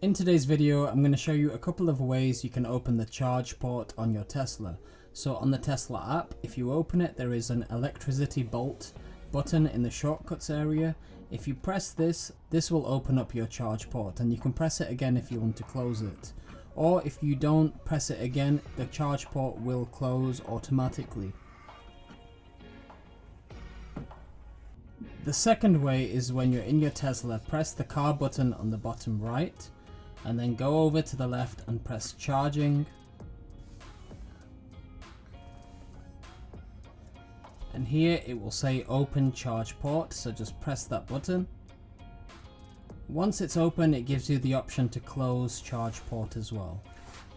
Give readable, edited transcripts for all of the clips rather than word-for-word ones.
In today's video, I'm going to show you a couple of ways you can open the charge port on your Tesla. So on the Tesla app, if you open it, there is an electricity bolt button in the shortcuts area. If you press this, this will open up your charge port, and you can press it again if you want to close it. Or if you don't press it again, the charge port will close automatically. The second way is when you're in your Tesla, press the car button on the bottom right, and then go over to the left and press charging. And here it will say open charge port, so just press that button. Once it's open, it gives you the option to close charge port as well.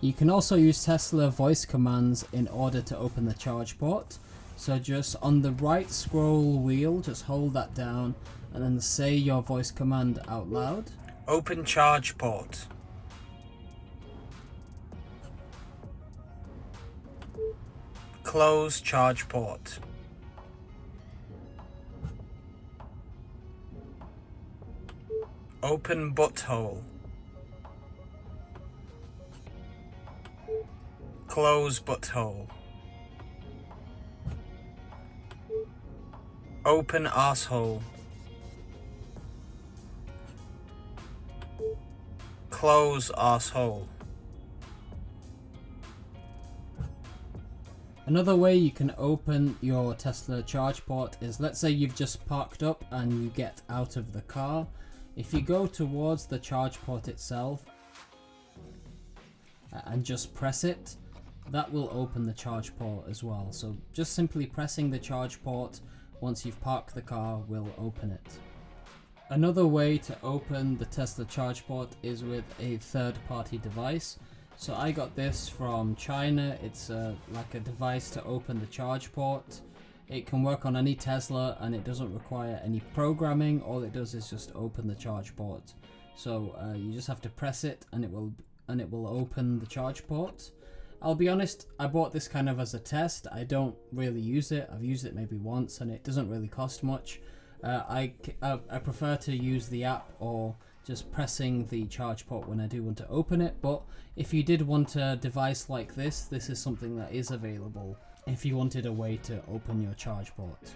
You can also use Tesla voice commands in order to open the charge port. So just on the right scroll wheel, just hold that down and then say your voice command out loud. Open charge port. Close charge port. Open butthole. Close butthole. Open arsehole. Close arsehole. Another way you can open your Tesla charge port is, let's say you've just parked up and you get out of the car. If you go towards the charge port itself and just press it, that will open the charge port as well. So just simply pressing the charge port once you've parked the car will open it. Another way to open the Tesla charge port is with a third-party device. So I got this from China. It's like a device to open the charge port. It can work on any Tesla and it doesn't require any programming. All it does is just open the charge port. So you just have to press it and it will open the charge port. I'll be honest, I bought this kind of as a test. I don't really use it. I've used it maybe once and it doesn't really cost much. I prefer to use the app or just pressing the charge port when I do want to open it. But if you did want a device like this, this is something that is available if you wanted a way to open your charge port.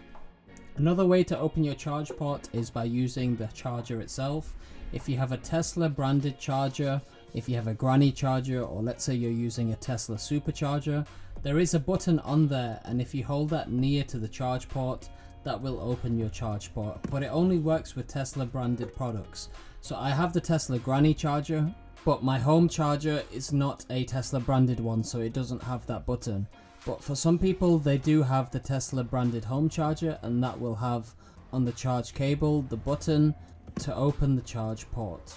Another way to open your charge port is by using the charger itself. If you have a Tesla branded charger, if you have a granny charger, or let's say you're using a Tesla supercharger, there is a button on there, and if you hold that near to the charge port, that will open your charge port. But it only works with Tesla branded products. So I have the Tesla granny charger, but my home charger is not a Tesla branded one, so it doesn't have that button. But for some people, they do have the Tesla branded home charger, and that will have on the charge cable the button to open the charge port.